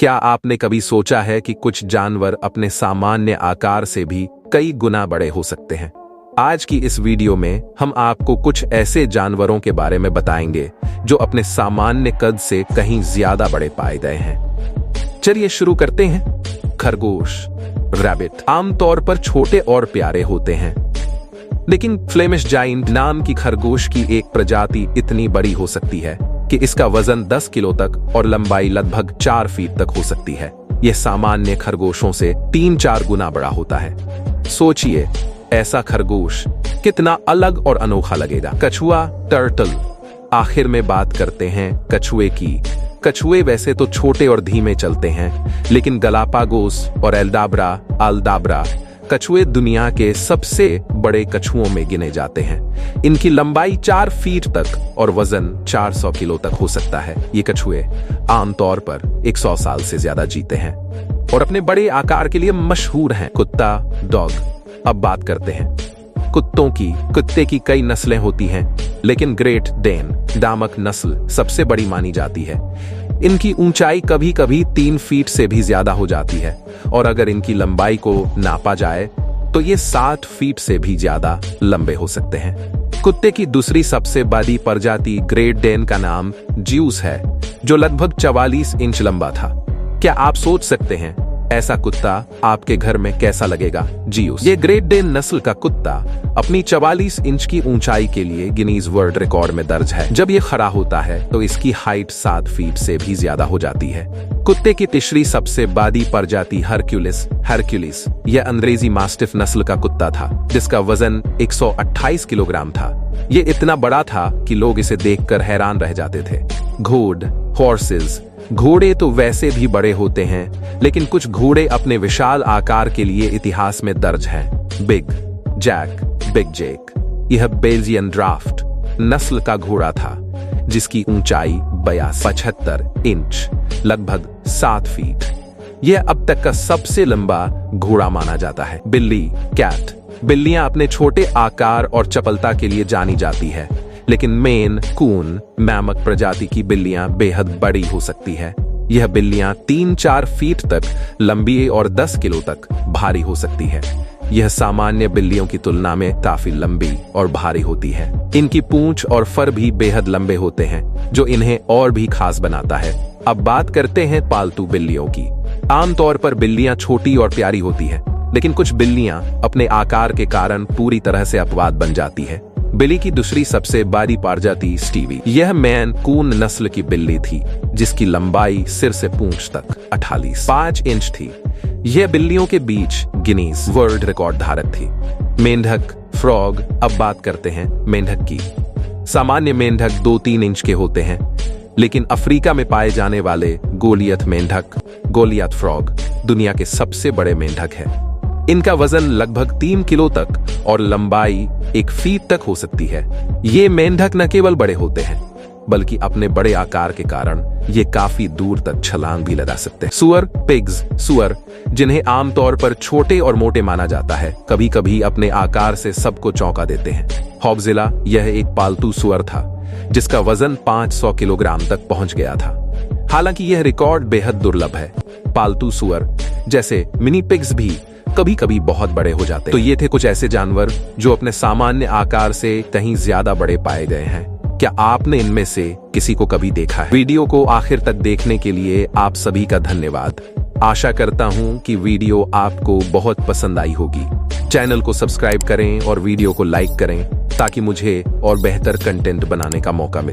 क्या आपने कभी सोचा है कि कुछ जानवर अपने सामान्य आकार से भी कई गुना बड़े हो सकते हैं? आज की इस वीडियो में हम आपको कुछ ऐसे जानवरों के बारे में बताएंगे जो अपने सामान्य कद से कहीं ज्यादा बड़े पाए गए हैं। चलिए शुरू करते हैं। खरगोश, रैबिट आमतौर पर छोटे और प्यारे होते हैं, लेकिन फ्लेमिश जायंट नाम की खरगोश की एक प्रजाति इतनी बड़ी हो सकती है कि इसका वजन 10 किलो तक और लंबाई लगभग 4 फीट तक हो सकती है। यह सामान्य खरगोशों से 3-4 गुना बड़ा होता है। सोचिए, ऐसा खरगोश कितना अलग और अनोखा लगेगा। कछुआ, टर्टल। आखिर में बात करते हैं कछुए की। कछुए वैसे तो छोटे और धीमे चलते हैं, लेकिन गलापागोस और अल्दाब्रा कछुए दुनिया के सबसे बड़े कछुओं में गिने जाते हैं। इनकी लंबाई 4 फीट तक और वजन 400 किलो तक हो सकता है। ये कछुए आमतौर पर 100 साल से ज्यादा जीते हैं और अपने बड़े आकार के लिए मशहूर हैं। कुत्ता, डॉग। अब बात करते हैं कुत्तों की। कुत्ते की कई नस्लें होती हैं, लेकिन ग्रेट डेन नामक नस्ल सबसे बड़ी मानी जाती है। इनकी ऊंचाई कभी कभी 3 फीट से भी ज्यादा हो जाती है और अगर इनकी लंबाई को नापा जाए तो ये 60 फीट से भी ज्यादा लंबे हो सकते हैं। कुत्ते की दूसरी सबसे बड़ी प्रजाति ग्रेट डेन का नाम ज्यूस है, जो लगभग 44 इंच लंबा था। क्या आप सोच सकते हैं ऐसा कुत्ता आपके घर में कैसा लगेगा? जियूस। ये ग्रेट डेन नस्ल का कुत्ता अपनी 44 इंच की ऊंचाई के लिए गिनीज वर्ल्ड रिकॉर्ड में दर्ज है। जब ये खड़ा होता है तो इसकी हाइट 7 फीट से भी ज्यादा हो जाती है। कुत्ते की तीसरी सबसे बड़ी प्रजाति हरक्यूलिस। यह अंग्रेजी मास्टिफ नस्ल का कुत्ता था, जिसका वजन 128 किलोग्राम था। ये इतना बड़ा था कि लोग इसे देखकर हैरान रह जाते थे। हॉर्सेस। घोड़े तो वैसे भी बड़े होते हैं, लेकिन कुछ घोड़े अपने विशाल आकार के लिए इतिहास में दर्ज हैं। Big Jack. यह बेल्जियन ड्राफ्ट नस्ल का घोड़ा था, जिसकी ऊंचाई 75 इंच लगभग 7 फीट। यह अब तक का सबसे लंबा घोड़ा माना जाता है। बिल्ली, कैट। बिल्लियां अपने छोटे आकार और चपलता के लिए जानी जाती है, लेकिन मेन कून नामक प्रजाति की बिल्लियां बेहद बड़ी हो सकती है। यह बिल्लियां 3-4 फीट तक लंबी और 10 किलो तक भारी हो सकती है। यह सामान्य बिल्लियों की तुलना में काफी लंबी और भारी होती है। इनकी पूंछ और फर भी बेहद लंबे होते हैं, जो इन्हें और भी खास बनाता है। अब बात करते हैं पालतू बिल्लियों की। आमतौर पर बिल्लियां छोटी और प्यारी होती है, लेकिन कुछ बिल्लियां अपने आकार के कारण पूरी तरह से अपवाद बन जाती है। बिल्ली की दूसरी सबसे बड़ी प्रजाति स्टीवी। यह मैन कून नस्ल की बिल्ली थी, जिसकी लंबाई सिर से पूंछ तक 5 इंच थी। यह बिल्लियों के बीच गिनीज वर्ल्ड रिकॉर्ड धारक थी। मेंढक, फ्रॉग। अब बात करते हैं मेंढक की। सामान्य मेंढक 2-3 इंच के होते हैं, लेकिन अफ्रीका में पाए जाने वाले गोलियत फ्रॉग दुनिया के सबसे बड़े मेंढक है। इनका वजन लगभग 3 किलो तक और लंबाई 1 फीट तक हो सकती है। ये मेंढक न केवल बड़े होते हैं, बल्कि अपने बड़े आकार के कारण ये काफी दूर तक छलांग भी लगा सकते हैं। सुअर, जिन्हें आमतौर पर छोटे और मोटे माना जाता है, कभी कभी अपने आकार से सबको चौंका देते हैं। हॉग्जिला। यह एक पालतू सुअर था, जिसका वजन 500 किलोग्राम तक पहुंच गया था। हालांकि यह रिकॉर्ड बेहद दुर्लभ है। पालतू सुअर जैसे मिनी पिग्स भी कभी कभी बहुत बड़े हो जाते हैं। तो ये थे कुछ ऐसे जानवर जो अपने सामान्य आकार से कहीं ज्यादा बड़े पाए गए हैं। क्या आपने इनमें से किसी को कभी देखा है? वीडियो को आखिर तक देखने के लिए आप सभी का धन्यवाद। आशा करता हूं कि वीडियो आपको बहुत पसंद आई होगी। चैनल को सब्सक्राइब करें और वीडियो को लाइक करें, ताकि मुझे और बेहतर कंटेंट बनाने का मौका मिले।